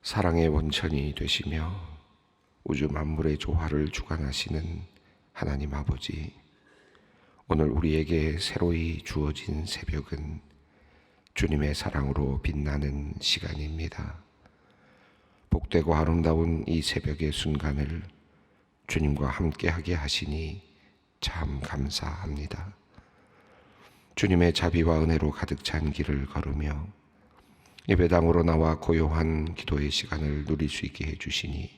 사랑의 원천이 되시며 우주 만물의 조화를 주관하시는 하나님 아버지, 오늘 우리에게 새로이 주어진 새벽은 주님의 사랑으로 빛나는 시간입니다. 복되고 아름다운 이 새벽의 순간을 주님과 함께하게 하시니 참 감사합니다. 주님의 자비와 은혜로 가득 찬 길을 걸으며 예배당으로 나와 고요한 기도의 시간을 누릴 수 있게 해주시니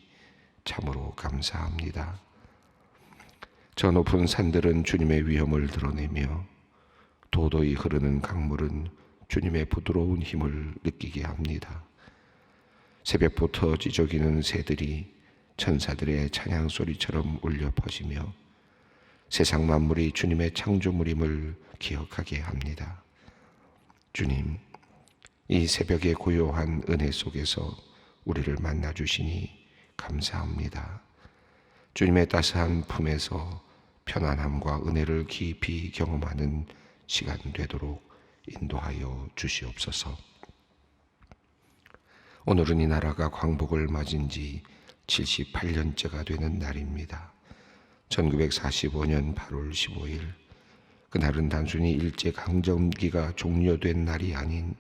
참으로 감사합니다. 저 높은 산들은 주님의 위엄을 드러내며 도도히 흐르는 강물은 주님의 부드러운 힘을 느끼게 합니다. 새벽부터 지저귀는 새들이 천사들의 찬양 소리처럼 울려 퍼지며 세상 만물이 주님의 창조물임을 기억하게 합니다. 주님, 이 새벽의 고요한 은혜 속에서 우리를 만나주시니 감사합니다. 주님의 따스한 품에서 편안함과 은혜를 깊이 경험하는 시간 되도록 인도하여 주시옵소서. 오늘은 이 나라가 광복을 맞은 지 78년째가 되는 날입니다. 1945년 8월 15일, 그날은 단순히 일제강점기가 종료된 날이 아닌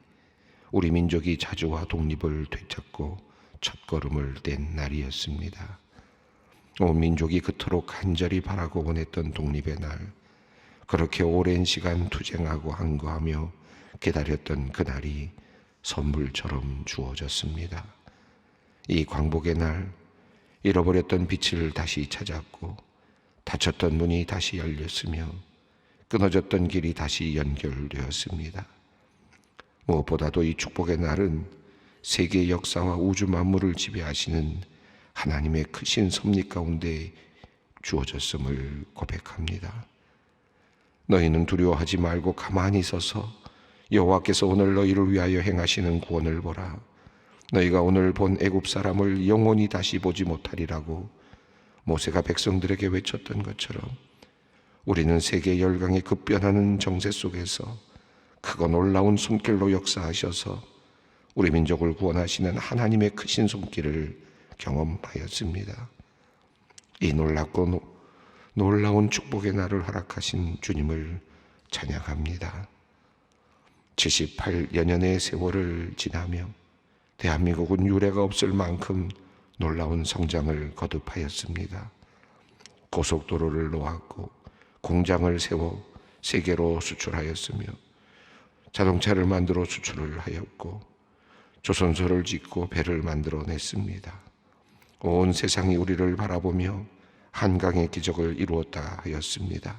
우리 민족이 자주와 독립을 되찾고 첫걸음을 뗀 날이었습니다. 온 민족이 그토록 간절히 바라고 원했던 독립의 날, 그렇게 오랜 시간 투쟁하고 항거하며 기다렸던 그날이 선물처럼 주어졌습니다. 이 광복의 날, 잃어버렸던 빛을 다시 찾았고 닫혔던 문이 다시 열렸으며 끊어졌던 길이 다시 연결되었습니다. 무엇보다도 이 축복의 날은 세계 역사와 우주 만물을 지배하시는 하나님의 크신 섭리 가운데 주어졌음을 고백합니다. 너희는 두려워하지 말고 가만히 서서 여호와께서 오늘 너희를 위하여 행하시는 구원을 보라. 너희가 오늘 본 애굽 사람을 영원히 다시 보지 못하리라고 모세가 백성들에게 외쳤던 것처럼 우리는 세계 열강의 급변하는 정세 속에서 크고 놀라운 손길로 역사하셔서 우리 민족을 구원하시는 하나님의 크신 손길을 경험하였습니다. 이 놀랍고 놀라운 축복의 날을 허락하신 주님을 찬양합니다. 78여 년의 세월을 지나며 대한민국은 유례가 없을 만큼 놀라운 성장을 거듭하였습니다. 고속도로를 놓았고 공장을 세워 세계로 수출하였으며 자동차를 만들어 수출을 하였고 조선소를 짓고 배를 만들어냈습니다. 온 세상이 우리를 바라보며 한강의 기적을 이루었다 하였습니다.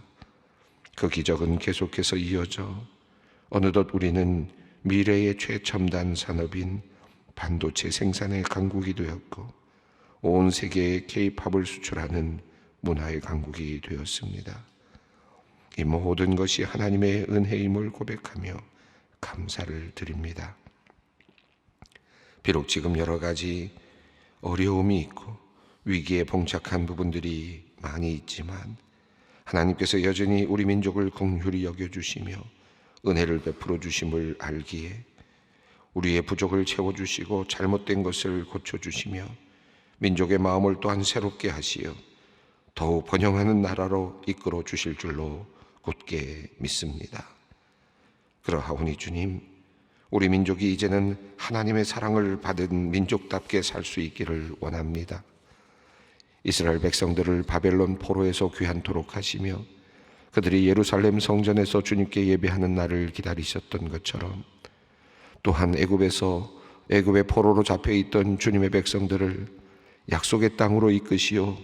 그 기적은 계속해서 이어져 어느덧 우리는 미래의 최첨단 산업인 반도체 생산의 강국이 되었고 온 세계에 K-팝을 수출하는 문화의 강국이 되었습니다. 이 모든 것이 하나님의 은혜임을 고백하며 감사를 드립니다. 비록 지금 여러 가지 어려움이 있고 위기에 봉착한 부분들이 많이 있지만 하나님께서 여전히 우리 민족을 긍휼히 여겨주시며 은혜를 베풀어 주심을 알기에 우리의 부족을 채워주시고 잘못된 것을 고쳐주시며 민족의 마음을 또한 새롭게 하시어 더욱 번영하는 나라로 이끌어 주실 줄로 굳게 믿습니다. 그러하오니 주님, 우리 민족이 이제는 하나님의 사랑을 받은 민족답게 살 수 있기를 원합니다. 이스라엘 백성들을 바벨론 포로에서 귀환토록 하시며 그들이 예루살렘 성전에서 주님께 예배하는 날을 기다리셨던 것처럼 또한 애굽의 포로로 잡혀있던 주님의 백성들을 약속의 땅으로 이끄시어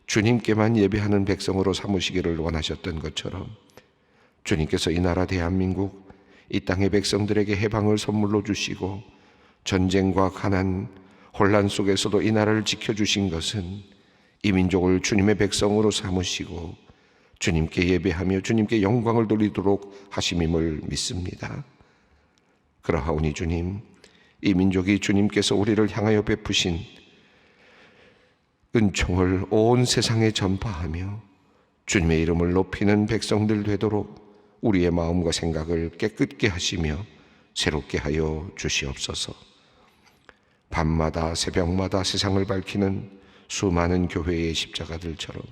주님께만 예배하는 백성으로 삼으시기를 원하셨던 것처럼 주님께서 이 나라 대한민국 이 땅의 백성들에게 해방을 선물로 주시고 전쟁과 가난, 혼란 속에서도 이 나라를 지켜주신 것은 이 민족을 주님의 백성으로 삼으시고 주님께 예배하며 주님께 영광을 돌리도록 하심임을 믿습니다. 그러하오니 주님, 이 민족이 주님께서 우리를 향하여 베푸신 은총을 온 세상에 전파하며 주님의 이름을 높이는 백성들 되도록 우리의 마음과 생각을 깨끗게 하시며 새롭게 하여 주시옵소서. 밤마다 새벽마다 세상을 밝히는 수많은 교회의 십자가들처럼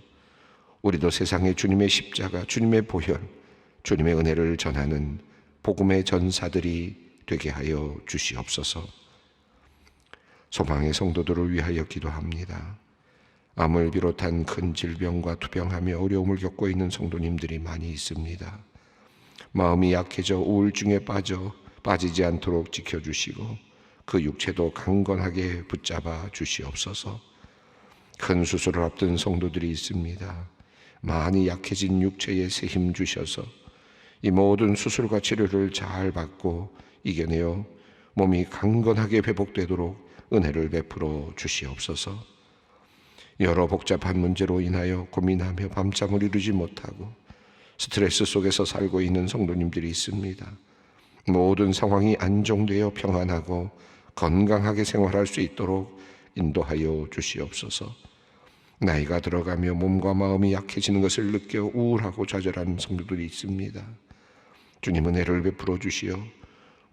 우리도 세상에 주님의 십자가, 주님의 보혈, 주님의 은혜를 전하는 복음의 전사들이 되게 하여 주시옵소서. 소망의 성도들을 위하여 기도합니다. 암을 비롯한 큰 질병과 투병하며 어려움을 겪고 있는 성도님들이 많이 있습니다. 마음이 약해져 우울증에 빠지지 않도록 지켜주시고 그 육체도 강건하게 붙잡아 주시옵소서. 큰 수술을 앞둔 성도들이 있습니다. 많이 약해진 육체에 새 힘 주셔서 이 모든 수술과 치료를 잘 받고 이겨내어 몸이 강건하게 회복되도록 은혜를 베풀어 주시옵소서. 여러 복잡한 문제로 인하여 고민하며 밤잠을 이루지 못하고 스트레스 속에서 살고 있는 성도님들이 있습니다. 모든 상황이 안정되어 평안하고 건강하게 생활할 수 있도록 인도하여 주시옵소서. 나이가 들어가며 몸과 마음이 약해지는 것을 느껴 우울하고 좌절하는 성도들이 있습니다. 주님 은혜를 베풀어 주시어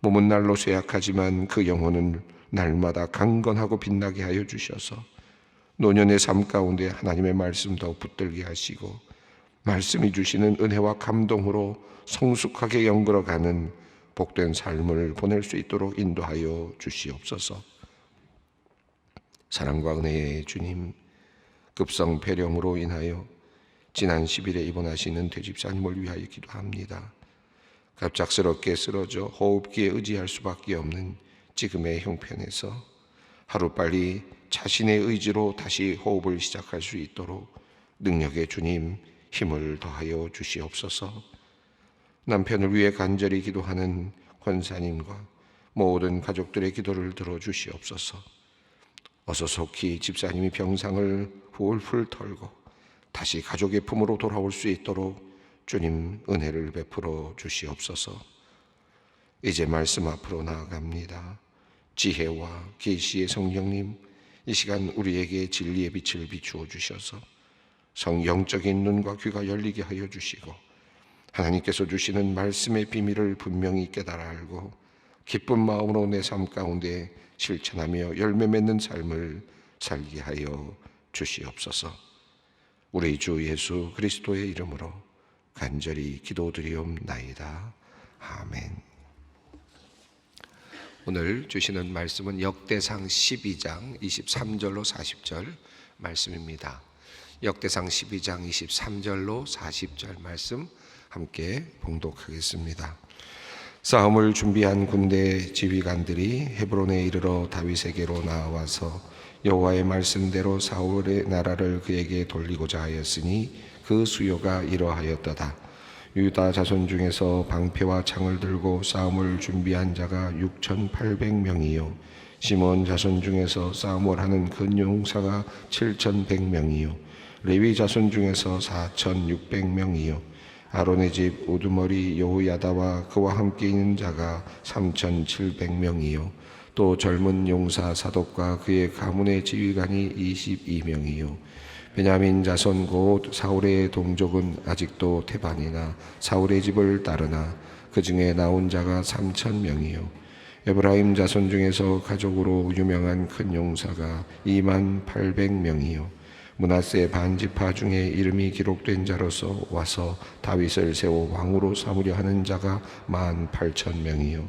몸은 날로 쇠약하지만 그 영혼은 날마다 강건하고 빛나게 하여 주셔서 노년의 삶 가운데 하나님의 말씀 더 붙들게 하시고 말씀이 주시는 은혜와 감동으로 성숙하게 연걸어가는 복된 삶을 보낼 수 있도록 인도하여 주시옵소서. 사랑과 은혜의 주님, 급성 폐렴으로 인하여 지난 10일에 입원하시는 대집사님을 위하여 기도합니다. 갑작스럽게 쓰러져 호흡기에 의지할 수밖에 없는 지금의 형편에서 하루빨리 자신의 의지로 다시 호흡을 시작할 수 있도록 능력의 주님 힘을 더하여 주시옵소서. 남편을 위해 간절히 기도하는 권사님과 모든 가족들의 기도를 들어주시옵소서. 어서 속히 집사님이 병상을 훌훌 털고 다시 가족의 품으로 돌아올 수 있도록 주님 은혜를 베풀어 주시옵소서. 이제 말씀 앞으로 나아갑니다. 지혜와 계시의 성령님, 이 시간 우리에게 진리의 빛을 비추어 주셔서 성영적인 눈과 귀가 열리게 하여 주시고 하나님께서 주시는 말씀의 비밀을 분명히 깨달아 알고 기쁜 마음으로 내 삶 가운데 실천하며 열매 맺는 삶을 살게 하여 주시옵소서. 우리 주 예수 그리스도의 이름으로 간절히 기도드리옵나이다. 아멘. 오늘 주시는 말씀은 역대상 12장 23절로 40절 말씀입니다. 역대상 12장 23절로 40절 말씀 함께 봉독하겠습니다. 싸움을 준비한 군대 지휘관들이 헤브론에 이르러 다윗에게로 나와서 여호와의 말씀대로 사울의 나라를 그에게 돌리고자 하였으니 그 수요가 이러하였도다. 유다 자손 중에서 방패와 창을 들고 싸움을 준비한 자가 6,800명이요 시몬 자손 중에서 싸움을 하는 근용사가 7,100명이요 레위 자손 중에서 4,600명이요 아론의 집 우두머리 여호야다와 그와 함께 있는 자가 3,700명이요 또 젊은 용사 사독과 그의 가문의 지휘관이 22명이요 베냐민 자손 곧 사울의 동족은 아직도 태반이나 사울의 집을 따르나 그 중에 나온 자가 3,000명이요 에브라임 자손 중에서 가족으로 유명한 큰 용사가 28,000명이요 므낫세 반지파 중에 이름이 기록된 자로서 와서 다윗을 세워 왕으로 삼으려 하는 자가 18,000명이요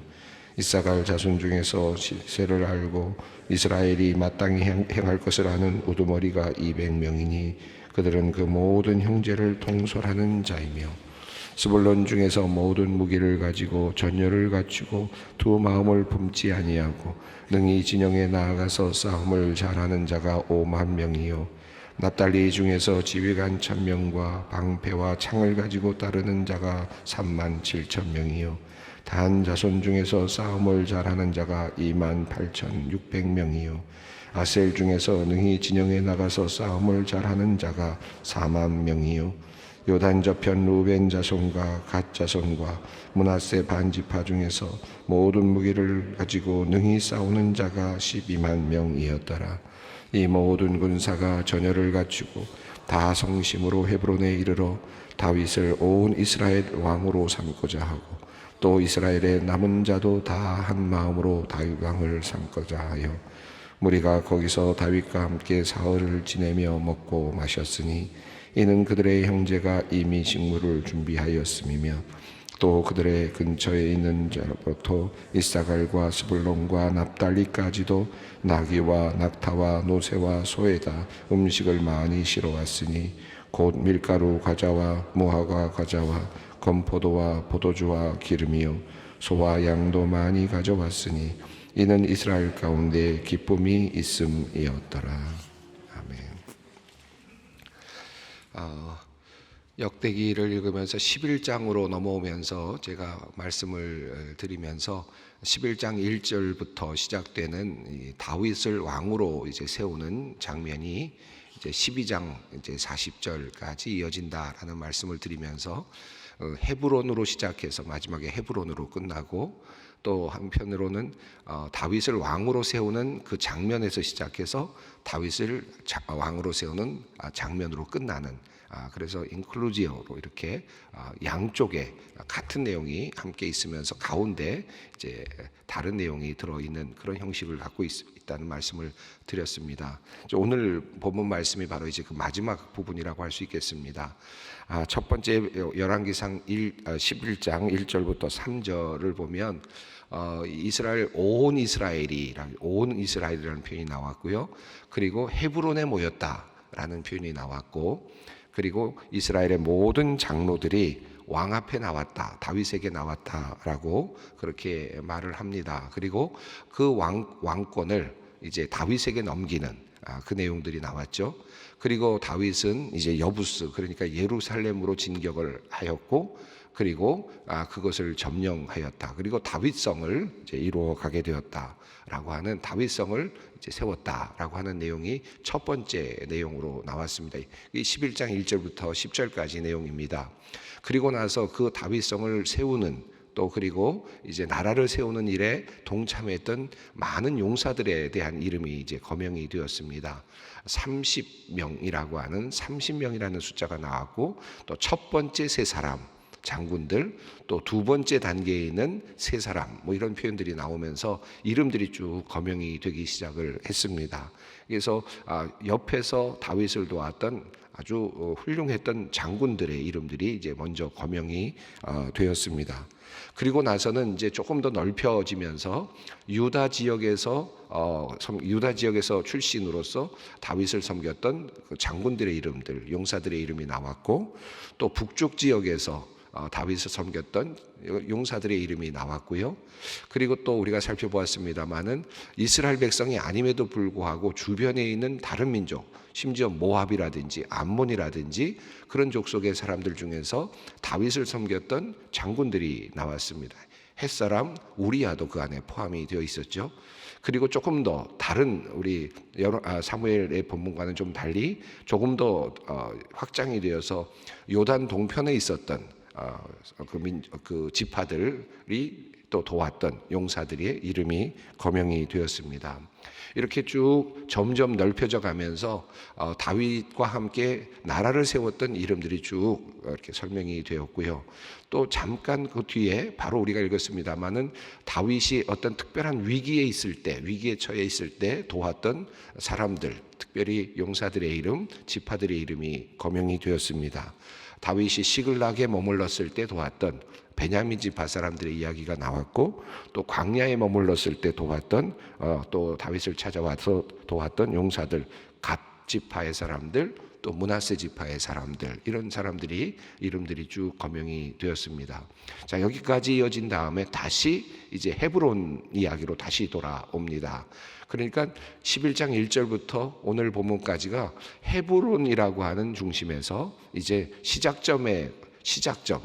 이사갈 자손 중에서 시세를 알고 이스라엘이 마땅히 행할 것을 아는 우두머리가 200명이니 그들은 그 모든 형제를 통솔하는 자이며 스불론 중에서 모든 무기를 가지고 전열을 갖추고 두 마음을 품지 아니하고 능히 진영에 나아가서 싸움을 잘하는 자가 50,000명이요 납달리 중에서 지휘관 1,000명과 방패와 창을 가지고 따르는 자가 37,000명이요 단 자손 중에서 싸움을 잘하는 자가 28,600명이요 아셀 중에서 능히 진영에 나가서 싸움을 잘하는 자가 40,000명이요 요단 저편 루벤 자손과 갓 자손과 므낫세 반지파 중에서 모든 무기를 가지고 능히 싸우는 자가 120,000명이었더라. 이 모든 군사가 전열을 갖추고 다 성심으로 헤브론에 이르러 다윗을 온 이스라엘 왕으로 삼고자 하고 또 이스라엘의 남은 자도 다 한 마음으로 다윗 왕을 삼고자 하여 무리가 거기서 다윗과 함께 사흘을 지내며 먹고 마셨으니 이는 그들의 형제가 이미 식물을 준비하였음이며 또 그들의 근처에 있는 자로부터 이사갈과 스불론과 납달리까지도 나귀와 낙타와 노새와 소에다 음식을 많이 실어왔으니 곧 밀가루 과자와 무화과 과자와 건포도와 포도주와 기름이요 소와 양도 많이 가져왔으니 이는 이스라엘 가운데 기쁨이 있음이었더라. 아멘. 역대기를 읽으면서 11장으로 넘어오면서 제가 말씀을 드리면서 11장 1절부터 시작되는 이 다윗을 왕으로 이제 세우는 장면이 이제 12장 이제 40절까지 이어진다라는 말씀을 드리면서 헤브론으로 시작해서 마지막에 헤브론으로 끝나고 또 한편으로는 다윗을 왕으로 세우는 그 장면에서 시작해서 다윗을 왕으로 세우는 장면으로 끝나는 그래서 인클루지어로 이렇게 양쪽에 같은 내용이 함께 있으면서 가운데 이제 다른 내용이 들어있는 그런 형식을 갖고 있다는 말씀을 드렸습니다. 오늘 본문 말씀이 바로 이제 그 마지막 부분이라고 할 수 있겠습니다. 첫 번째 열왕기상 11장 1절부터 3절을 보면 이스라엘 온 이스라엘이라는 표현이 나왔고요. 그리고 헤브론에 모였다라는 표현이 나왔고, 그리고 이스라엘의 모든 장로들이 왕 앞에 나왔다, 다윗에게 나왔다라고 그렇게 말을 합니다. 그리고 그 왕권을 이제 다윗에게 넘기는 그 내용들이 나왔죠. 그리고 다윗은 이제 여부스, 그러니까 예루살렘으로 진격을 하였고, 그리고 그것을 점령하였다. 그리고 다윗성을 이제 이루어 가게 되었다라고 하는 다윗성을 이제 세웠다라고 하는 내용이 첫 번째 내용으로 나왔습니다. 이 11장 1절부터 10절까지 내용입니다. 그리고 나서 그 다윗성을 세우는 또 그리고 이제 나라를 세우는 일에 동참했던 많은 용사들에 대한 이름이 이제 거명이 되었습니다. 30명이라고 하는 30명이라는 숫자가 나왔고, 또 첫 번째 세 사람 장군들, 또 두 번째 단계에 있는 세 사람, 뭐 이런 표현들이 나오면서 이름들이 쭉 거명이 되기 시작을 했습니다. 그래서 옆에서 다윗을 도왔던 아주 훌륭했던 장군들의 이름들이 이제 먼저 거명이 되었습니다. 그리고 나서는 이제 조금 더 넓혀지면서 유다 지역에서 출신으로서 다윗을 섬겼던 그 장군들의 이름들, 용사들의 이름이 나왔고, 또 북쪽 지역에서 다윗을 섬겼던 용사들의 이름이 나왔고요. 그리고 또 우리가 살펴보았습니다마는 이스라엘 백성이 아님에도 불구하고 주변에 있는 다른 민족, 심지어 모압이라든지 암몬이라든지 그런 족속의 사람들 중에서 다윗을 섬겼던 장군들이 나왔습니다. 햇사람 우리야도 그 안에 포함이 되어 있었죠. 그리고 조금 더 다른 우리 사무엘의 본문과는 좀 달리 조금 더 확장이 되어서 요단 동편에 있었던 그 지파들이 또 도왔던 용사들의 이름이 거명이 되었습니다. 이렇게 쭉 점점 넓혀져 가면서 다윗과 함께 나라를 세웠던 이름들이 쭉 이렇게 설명이 되었고요. 또 잠깐 그 뒤에 바로 우리가 읽었습니다마는 다윗이 어떤 특별한 위기에 처해 있을 때 도왔던 사람들, 특별히 용사들의 이름, 지파들의 이름이 거명이 되었습니다. 다윗이 시글락에 머물렀을 때 도왔던 베냐민 지파 사람들의 이야기가 나왔고, 또 광야에 머물렀을 때 도왔던 또 다윗을 찾아와서 도왔던 용사들, 갓 지파의 사람들, 또 므낫세 지파의 사람들, 이런 사람들이 이름들이 쭉 거명이 되었습니다. 자, 여기까지 이어진 다음에 다시 이제 헤브론 이야기로 다시 돌아옵니다. 그러니까 11장 1절부터 오늘 본문까지가 헤브론이라고 하는 중심에서 이제 시작점,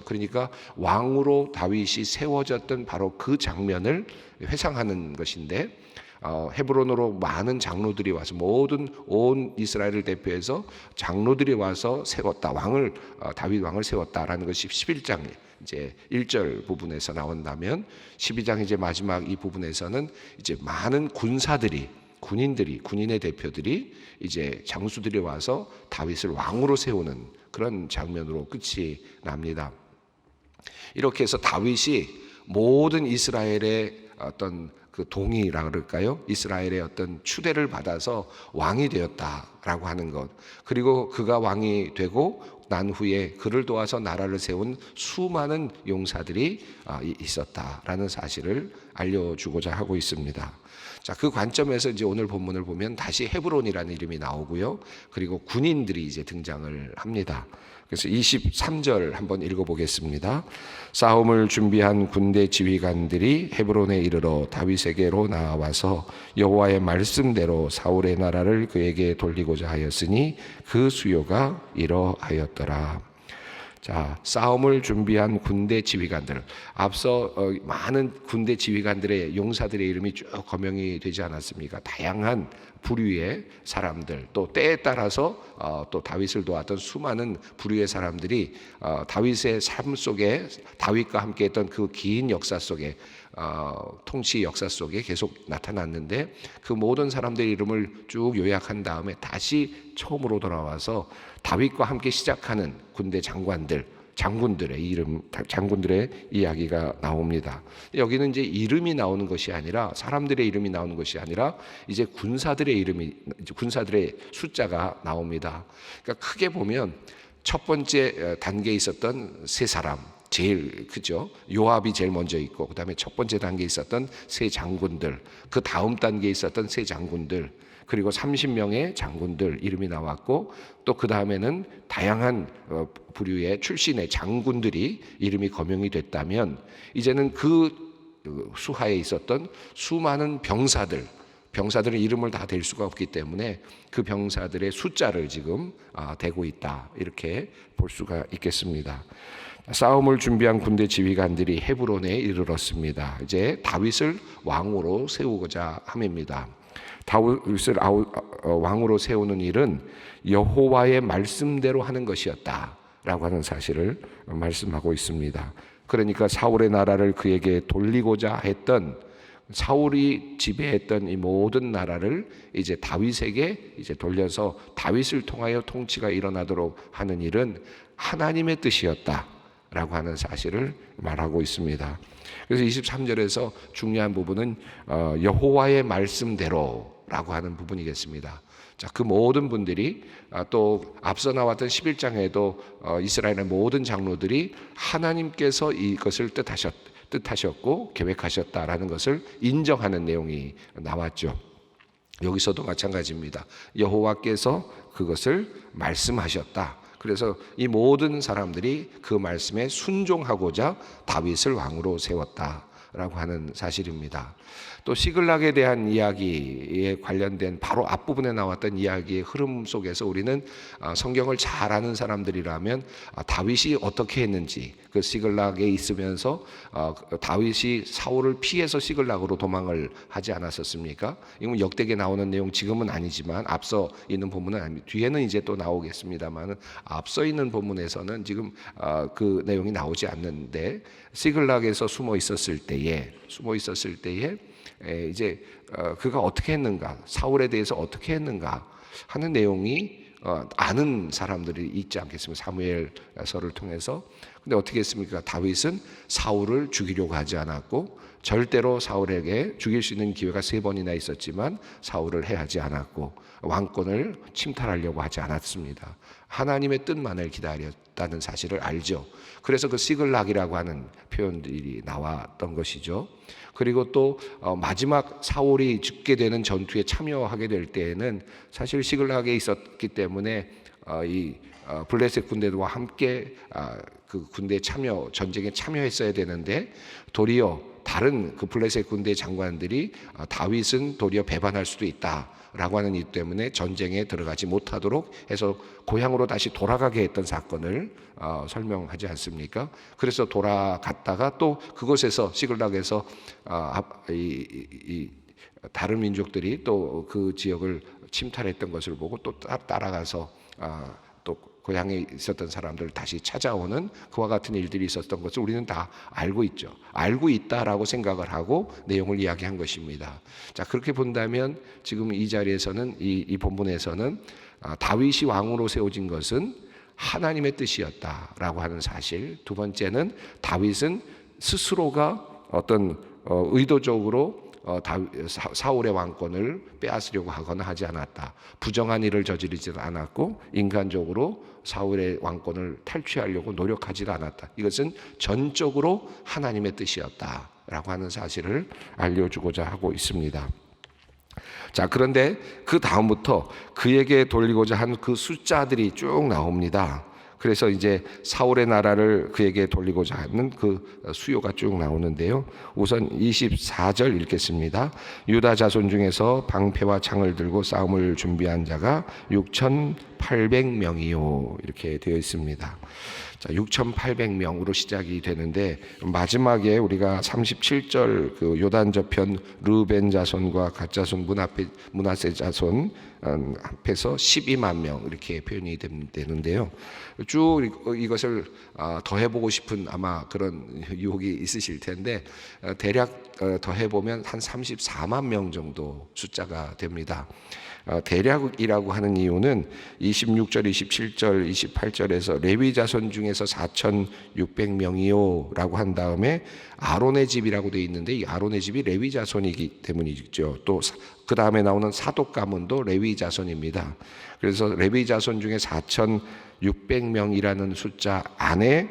그러니까 왕으로 다윗이 세워졌던 바로 그 장면을 회상하는 것인데, 헤브론으로 많은 장로들이 와서 온 이스라엘을 대표해서 장로들이 와서 세웠다, 다윗 왕을 세웠다라는 것이 11장 이제 1절 부분에서 나온다면, 12장 이제 마지막 이 부분에서는 이제 많은 군인의 대표들이 이제 장수들이 와서 다윗을 왕으로 세우는 그런 장면으로 끝이 납니다. 이렇게 해서 다윗이 모든 이스라엘의 어떤 그 동의라 그럴까요? 이스라엘의 어떤 추대를 받아서 왕이 되었다라고 하는 것. 그리고 그가 왕이 되고 난 후에 그를 도와서 나라를 세운 수많은 용사들이 있었다라는 사실을 알려주고자 하고 있습니다. 자, 그 관점에서 이제 오늘 본문을 보면 다시 헤브론이라는 이름이 나오고요. 그리고 군인들이 이제 등장을 합니다. 그래서 23절 한번 읽어보겠습니다. 싸움을 준비한 군대 지휘관들이 헤브론에 이르러 다윗에게로 나와서 여호와의 말씀대로 사울의 나라를 그에게 돌리고자 하였으니 그 수요가 이러하였더라. 자, 싸움을 준비한 군대 지휘관들. 앞서 많은 군대 지휘관들의 용사들의 이름이 쭉 거명이 되지 않았습니까? 다양한 부류의 사람들, 또 때에 따라서 또 다윗을 도왔던 수많은 부류의 사람들이 다윗의 삶 속에, 다윗과 함께했던 그 긴 역사 속에, 통치 역사 속에 계속 나타났는데, 그 모든 사람들의 이름을 쭉 요약한 다음에 다시 처음으로 돌아와서 다윗과 함께 시작하는 군대 장군들의 이름, 장군들의 이야기가 나옵니다. 여기는 이제 이름이 나오는 것이 아니라, 사람들의 이름이 나오는 것이 아니라 이제 군사들의 이름이, 군사들의 숫자가 나옵니다. 그러니까 크게 보면 첫 번째 단계에 있었던 세 사람, 제일 크죠. 요압이 제일 먼저 있고, 그 다음에 첫 번째 단계에 있었던 세 장군들, 그 다음 단계에 있었던 세 장군들, 그리고 30명의 장군들 이름이 나왔고, 또 그 다음에는 다양한 부류의 출신의 장군들이 이름이 거명이 됐다면, 이제는 그 수하에 있었던 수많은 병사들의 이름을 다 댈 수가 없기 때문에 그 병사들의 숫자를 지금 대고 있다, 이렇게 볼 수가 있겠습니다. 싸움을 준비한 군대 지휘관들이 헤브론에 이르렀습니다. 이제 다윗을 왕으로 세우고자 함입니다. 다윗을 왕으로 세우는 일은 여호와의 말씀대로 하는 것이었다라고 하는 사실을 말씀하고 있습니다. 그러니까 사울의 나라를 그에게 돌리고자 했던, 사울이 지배했던 이 모든 나라를 이제 다윗에게 이제 돌려서 다윗을 통하여 통치가 일어나도록 하는 일은 하나님의 뜻이었다라고 하는 사실을 말하고 있습니다. 그래서 23절에서 중요한 부분은 여호와의 말씀대로라고 하는 부분이겠습니다. 자, 그 모든 분들이 또 앞서 나왔던 11장에도 이스라엘의 모든 장로들이 하나님께서 이것을 뜻하셨고 계획하셨다라는 것을 인정하는 내용이 나왔죠. 여기서도 마찬가지입니다. 여호와께서 그것을 말씀하셨다. 그래서 이 모든 사람들이 그 말씀에 순종하고자 다윗을 왕으로 세웠다라고 하는 사실입니다. 또 시글락에 대한 이야기에 관련된 바로 앞부분에 나왔던 이야기의 흐름 속에서 우리는 성경을 잘 아는 사람들이라면 다윗이 어떻게 했는지, 그 시글락에 있으면서 다윗이 사울을 피해서 시글락으로 도망을 하지 않았었습니까? 이건 역대기에 나오는 내용, 지금은 아니지만 앞서 있는 본문은 아닙니다. 뒤에는 이제 또 나오겠습니다만, 앞서 있는 본문에서는 지금 그 내용이 나오지 않는데, 시글락에서 숨어 있었을 때에 이제 그가 어떻게 했는가, 사울에 대해서 어떻게 했는가 하는 내용이 아는 사람들이 있지 않겠습니까? 사무엘서를 통해서. 근데 어떻게 했습니까? 다윗은 사울을 죽이려고 하지 않았고, 절대로 사울에게 죽일 수 있는 기회가 3번이나 있었지만 사울을 해하지 않았고, 왕권을 침탈하려고 하지 않았습니다. 하나님의 뜻만을 기다렸다는 사실을 알죠. 그래서 그 시글락이라고 하는 표현들이 나왔던 것이죠. 그리고 또 마지막 사울이 죽게 되는 전투에 참여하게 될 때에는 사실 시글락에 있었기 때문에 이 블레셋 군대와 함께 그 군대 전쟁에 참여했어야 되는데, 도리어 다른 그 블레셋 군대 장관들이 다윗은 도리어 배반할 수도 있다라고 하는 이유 때문에 전쟁에 들어가지 못하도록 해서 고향으로 다시 돌아가게 했던 사건을 설명하지 않습니까? 그래서 돌아갔다가 또 그곳에서 시글락에서 이 다른 민족들이 또 그 지역을 침탈했던 것을 보고 또 따라가서 또 고향에 있었던 사람들을 다시 찾아오는 그와 같은 일들이 있었던 것을 우리는 다 알고 있죠. 알고 있다라고 생각을 하고 내용을 이야기한 것입니다. 자, 그렇게 본다면 지금 이 자리에서는, 이 본문에서는 다윗이 왕으로 세워진 것은 하나님의 뜻이었다라고 하는 사실. 두 번째는 다윗은 스스로가 어떤 의도적으로 사울의 왕권을 빼앗으려고 하거나 하지 않았다. 부정한 일을 저지르지 않았고 인간적으로 사울의 왕권을 탈취하려고 노력하지 않았다. 이것은 전적으로 하나님의 뜻이었다라고 하는 사실을 알려주고자 하고 있습니다. 자, 그런데 그 다음부터 그에게 돌리고자 한 그 숫자들이 쭉 나옵니다. 그래서 이제 사울의 나라를 그에게 돌리고자 하는 그 수요가 쭉 나오는데요. 우선 24절 읽겠습니다. 유다 자손 중에서 방패와 창을 들고 싸움을 준비한 자가 6,800명이요. 이렇게 되어 있습니다. 자, 6,800명으로 시작이 되는데 마지막에 우리가 37절 그 요단 저편 르벤 자손과 갓 자손 므낫세 자손 앞에서 12만 명 이렇게 표현이 되는데요. 쭉 이것을 더해보고 싶은 아마 그런 유혹이 있으실 텐데 대략 더해보면 한 34만 명 정도 숫자가 됩니다. 대략이라고 하는 이유는 26절, 27절, 28절에서 레위 자손 중에서 4,600명이요 라고 한 다음에 아론의 집이라고 되어 있는데 이 아론의 집이 레위 자손이기 때문이죠. 또 그 다음에 나오는 사독 가문도 레위 자손입니다. 그래서 레위 자손 중에 4,600명이라는 숫자 안에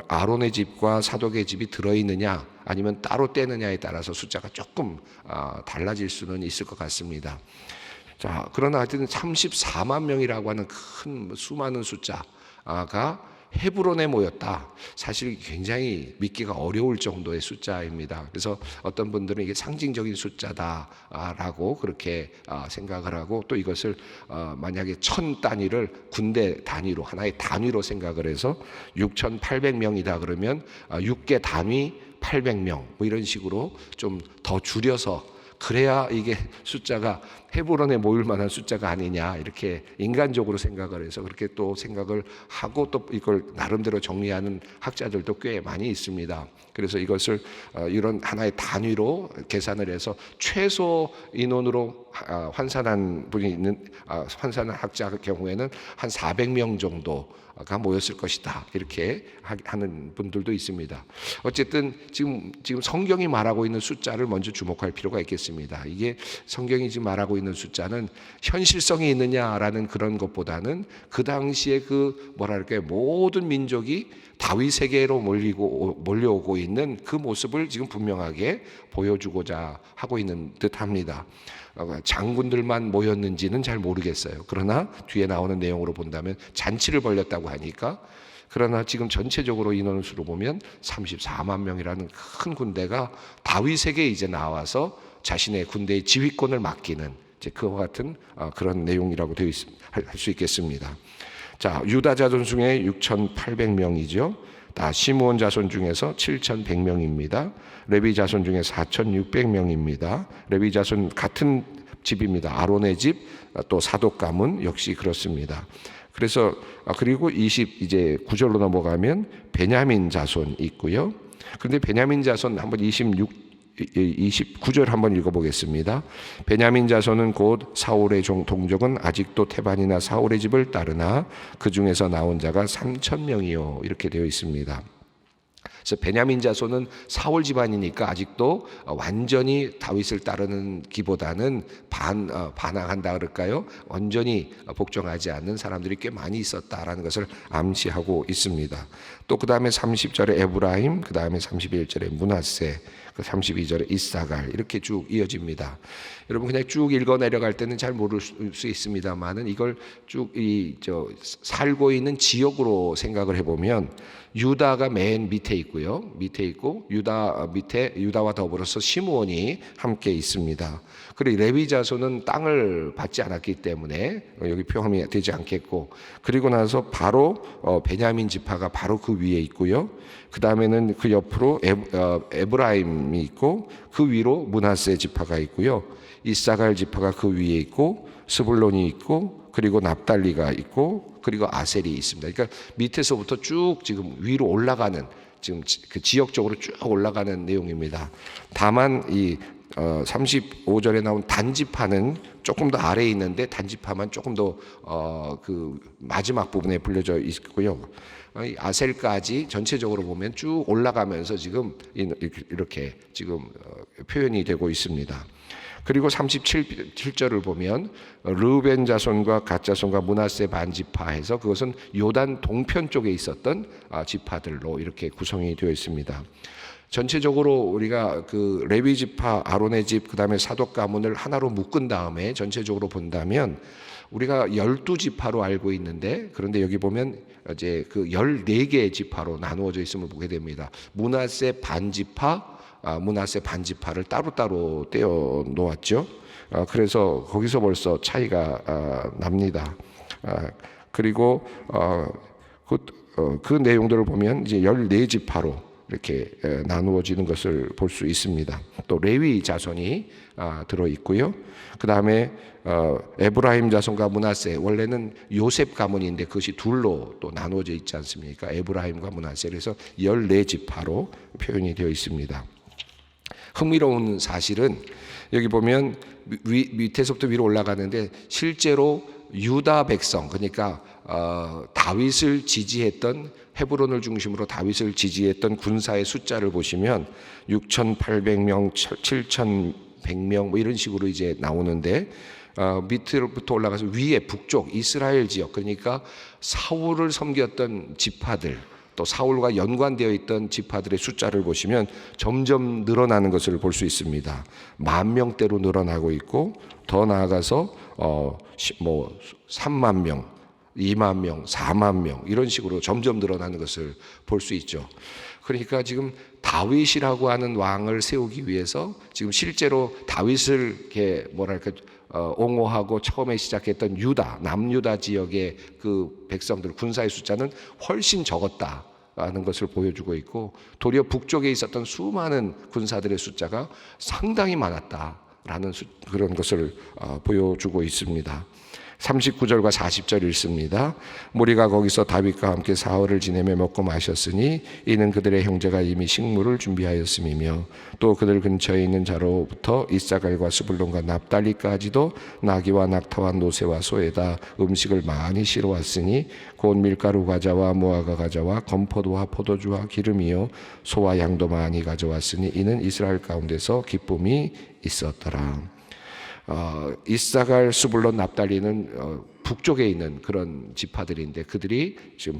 아론의 집과 사독의 집이 들어있느냐 아니면 따로 떼느냐에 따라서 숫자가 조금 달라질 수는 있을 것 같습니다. 자, 그러나 하여튼 34만 명이라고 하는 큰 수많은 숫자가 헤브론에 모였다. 사실 굉장히 믿기가 어려울 정도의 숫자입니다. 그래서 어떤 분들은 이게 상징적인 숫자다라고 그렇게 생각을 하고 또 이것을 만약에 1000 단위를 군대 단위로 하나의 단위로 생각을 해서 6,800명이다 그러면 6개 단위 800명 뭐 이런 식으로 좀 더 줄여서 그래야 이게 숫자가 헤브론에 모일 만한 숫자가 아니냐 이렇게 인간적으로 생각을 해서 그렇게 또 생각을 하고 또 이걸 나름대로 정리하는 학자들도 꽤 많이 있습니다. 그래서 이것을 이런 하나의 단위로 계산을 해서 최소 인원으로 환산한 분이 있는 환산한 학자 경우에는 한 400명 정도가 모였을 것이다 이렇게 하는 분들도 있습니다. 어쨌든 지금 성경이 말하고 있는 숫자를 먼저 주목할 필요가 있겠습니다. 이게 성경이 지금 말하고 있는 숫자는 현실성이 있느냐라는 그런 것보다는 그 당시에 그 뭐랄까요 모든 민족이 다윗에게로 몰려오고 있는 그 모습을 지금 분명하게 보여주고자 하고 있는 듯합니다. 장군들만 모였는지는 잘 모르겠어요. 그러나 뒤에 나오는 내용으로 본다면 잔치를 벌였다고 하니까 그러나 지금 전체적으로 인원수로 보면 34만 명이라는 큰 군대가 다윗에게 이제 나와서 자신의 군대의 지휘권을 맡기는 이제 그와 같은 그런 내용이라고 할 수 있겠습니다. 자, 유다 자손 중에 6,800명이죠. 다 시므온 자손 중에서 7,100명입니다. 레위 자손 중에 4,600명입니다. 레위 자손 같은 집입니다. 아론의 집, 또 사독 가문 역시 그렇습니다. 그래서 그리고 이제 9절로 넘어가면 베냐민 자손 있고요. 그런데 베냐민 자손 한번 29절 한번 읽어보겠습니다. 베냐민 자손은 곧 사울의 동족은 아직도 테반이나 사울의 집을 따르나 그 중에서 나온 자가 3,000명이요 이렇게 되어 있습니다. 그래서 베냐민 자손은 사울 집안이니까 아직도 완전히 다윗을 따르는 기보다는 반항한다 그럴까요? 완전히 복종하지 않는 사람들이 꽤 많이 있었다라는 것을 암시하고 있습니다. 또 그 다음에 30절에 에브라임, 그 다음에 31절에 므낫세, 그 32절에 이사갈 이렇게 쭉 이어집니다. 여러분 그냥 쭉 읽어 내려갈 때는 잘 모를 수 있습니다만은 이걸 쭉 살고 있는 지역으로 생각을 해보면 유다가 맨 밑에 있고요. 밑에 있고 유다와 더불어서 시므온이 함께 있습니다. 그리고 레위 자손은 땅을 받지 않았기 때문에 여기 표함이 되지 않겠고 그리고 나서 바로 베냐민 지파가 바로 그 위에 있고요. 그 다음에는 그 옆으로 에브라임이 있고 그 위로 므낫세 지파가 있고요. 이사갈 지파가 그 위에 있고 스불론이 있고 그리고 납달리가 있고 그리고 아셀이 있습니다. 그러니까 밑에서부터 쭉 지금 위로 올라가는 지금 그 지역적으로 쭉 올라가는 내용입니다. 다만 이 35절에 나온 단지파는 조금 더 아래에 있는데 단지파만 조금 더 그 마지막 부분에 불려져 있고요. 아셀까지 전체적으로 보면 쭉 올라가면서 지금 이렇게 지금 표현이 되고 있습니다. 그리고 37절을 보면 르우벤 자손과 갓 자손과 므낫세 반지파에서 그것은 요단 동편 쪽에 있었던 지파들로 이렇게 구성이 되어 있습니다. 전체적으로 우리가 그 레위 지파, 아론의 집, 그다음에 사독 가문을 하나로 묶은 다음에 전체적으로 본다면 우리가 12지파로 알고 있는데, 그런데 여기 보면 이제 그 14개의 지파로 나누어져 있음을 보게 됩니다. 므낫세 반지파, 므낫세 반지파를 따로따로 떼어 놓았죠. 그래서 거기서 벌써 차이가 납니다. 그리고 그 내용들을 보면 이제 14지파로 이렇게 나누어지는 것을 볼 수 있습니다. 또 레위 자손이 들어 있고요. 그 다음에 에브라임 자손과 므낫세, 원래는 요셉 가문인데 그것이 둘로 또 나누어져 있지 않습니까? 에브라임과 므낫세, 그래서 14지파로 표현이 되어 있습니다. 흥미로운 사실은 여기 보면 밑에서부터 위로 올라가는데 실제로 유다 백성, 그러니까 다윗을 지지했던, 헤브론을 중심으로 다윗을 지지했던 군사의 숫자를 보시면 6,800명, 7,100명 뭐 이런 식으로 이제 나오는데, 밑으로부터 올라가서 위에 북쪽 이스라엘 지역, 그러니까 사울을 섬겼던 지파들, 또 사울과 연관되어 있던 지파들의 숫자를 보시면 점점 늘어나는 것을 볼 수 있습니다. 10,000명대로 늘어나고 있고, 더 나아가서 뭐 30,000명, 20,000명, 40,000명 이런 식으로 점점 늘어나는 것을 볼 수 있죠. 그러니까 지금 다윗이라고 하는 왕을 세우기 위해서 지금 실제로 다윗을 이렇게 뭐랄까 옹호하고 처음에 시작했던 유다, 남유다 지역의 그 백성들, 군사의 숫자는 훨씬 적었다라는 것을 보여주고 있고, 도리어 북쪽에 있었던 수많은 군사들의 숫자가 상당히 많았다라는 그런 것을 보여주고 있습니다. 39절과 40절 읽습니다. 무리가 거기서 다윗과 함께 사흘을 지내며 먹고 마셨으니 이는 그들의 형제가 이미 식물을 준비하였음이며, 또 그들 근처에 있는 자로부터 이사갈과 스불론과 납달리까지도 나귀와 낙타와 노새와 소에다 음식을 많이 실어왔으니 곧 밀가루 과자와 무화과 과자와 건포도와 포도주와 기름이요 소와 양도 많이 가져왔으니 이는 이스라엘 가운데서 기쁨이 있었더라. 이사갈, 스불론, 납달리는 북쪽에 있는 그런 지파들인데, 그들이 지금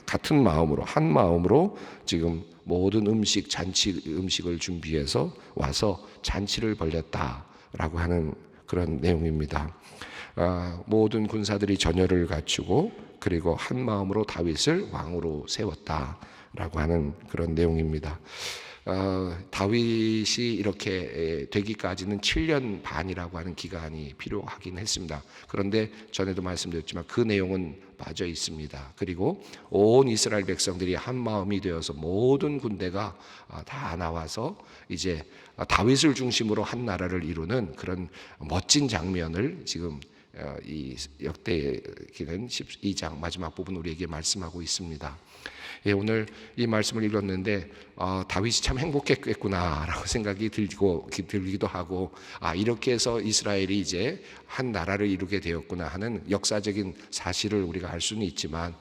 같은 마음으로, 한 마음으로 지금 모든 음식, 잔치 음식을 준비해서 와서 잔치를 벌였다라고 하는 그런 내용입니다. 모든 군사들이 전열을 갖추고 그리고 한 마음으로 다윗을 왕으로 세웠다라고 하는 그런 내용입니다. 다윗이 이렇게 되기까지는 7년 반이라고 하는 기간이 필요하긴 했습니다. 그런데 전에도 말씀드렸지만 그 내용은 빠져 있습니다. 그리고 온 이스라엘 백성들이 한 마음이 되어서 모든 군대가 다 나와서 이제 다윗을 중심으로 한 나라를 이루는 그런 멋진 장면을 지금 이 역대기는 12장 마지막 부분 우리에게 말씀하고 있습니다. 오늘 이 말씀을 읽었는데 다윗이 참 행복했겠구나라고 생각이 들기도 하고, 이렇게 해서 이스라엘이 이제 한 나라를 이루게 되었구나 하는 역사적인 사실을 우리가 알 수는 있지만,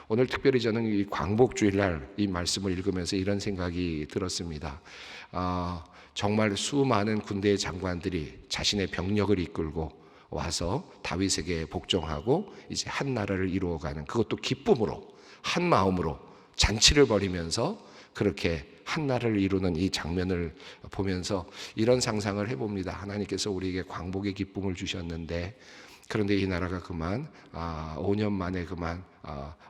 오늘 특별히 저는 이 광복주일날 이 말씀을 읽으면서 이런 생각이 들었습니다. 정말 수많은 군대의 장관들이 자신의 병력을 이끌고 와서 다윗에게 복종하고 이제 한 나라를 이루어가는, 그것도 기쁨으로 한 마음으로 잔치를 벌이면서 그렇게 한 나라를 이루는 이 장면을 보면서 이런 상상을 해봅니다. 하나님께서 우리에게 광복의 기쁨을 주셨는데, 그런데 이 나라가 그만 5년 만에 그만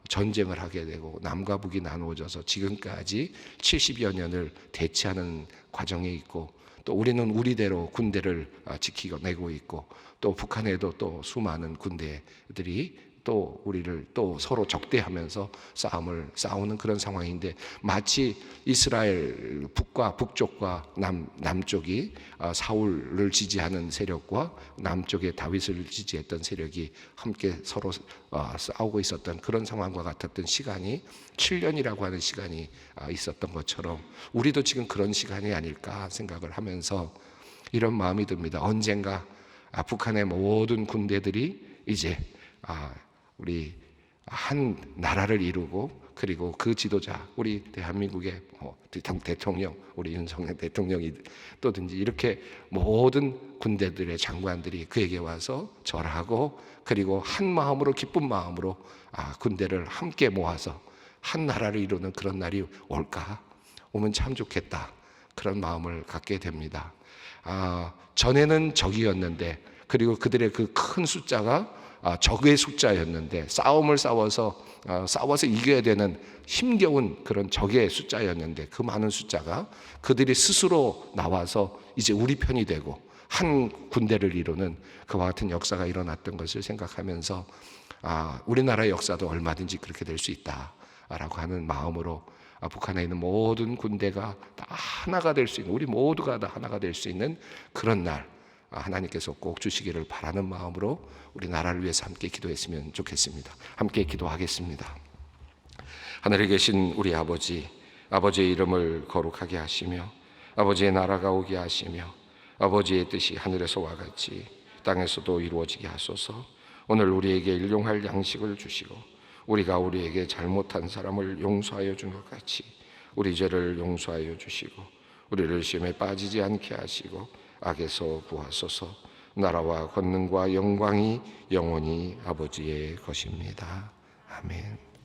전쟁을 하게 되고 남과 북이 나누어져서 지금까지 70여 년을 대치하는 과정에 있고, 또 우리는 우리대로 군대를 지키고 있고, 또 북한에도 또 수많은 군대들이 또 우리를 또 서로 적대하면서 싸우는 그런 상황인데, 마치 이스라엘 북과 북쪽과 남쪽이 사울을 지지하는 세력과 남쪽에 다윗을 지지했던 세력이 함께 서로 싸우고 있었던 그런 상황과 같았던 시간이 7년이라고 하는 시간이 있었던 것처럼 우리도 지금 그런 시간이 아닐까 생각을 하면서 이런 마음이 듭니다. 언젠가 북한의 모든 군대들이 이제 우리 한 나라를 이루고, 그리고 그 지도자, 우리 대한민국의 대통령, 우리 윤석열 대통령이 또든지 이렇게 모든 군대들의 장관들이 그에게 와서 절하고, 그리고 한 마음으로, 기쁜 마음으로 군대를 함께 모아서 한 나라를 이루는 그런 날이 올까? 오면 참 좋겠다, 그런 마음을 갖게 됩니다. 전에는 적이었는데, 그리고 그들의 그 큰 숫자가 적의 숫자였는데, 싸움을 싸워서 이겨야 되는 힘겨운 그런 적의 숫자였는데, 그 많은 숫자가 그들이 스스로 나와서 이제 우리 편이 되고 한 군대를 이루는 그와 같은 역사가 일어났던 것을 생각하면서 우리나라의 역사도 얼마든지 그렇게 될 수 있다라고 하는 마음으로 북한에 있는 모든 군대가 다 하나가 될 수 있는, 우리 모두가 다 하나가 될 수 있는 그런 날 하나님께서 꼭 주시기를 바라는 마음으로 우리 나라를 위해서 함께 기도했으면 좋겠습니다. 함께 기도하겠습니다. 하늘에 계신 우리 아버지, 아버지의 이름을 거룩하게 하시며 아버지의 나라가 오게 하시며 아버지의 뜻이 하늘에서와 같이 땅에서도 이루어지게 하소서. 오늘 우리에게 일용할 양식을 주시고 우리가 우리에게 잘못한 사람을 용서하여 준 것 같이 우리 죄를 용서하여 주시고 우리를 시험에 빠지지 않게 하시고 악에서 구하소서. 나라와 권능과 영광이 영원히 아버지의 것입니다. 아멘.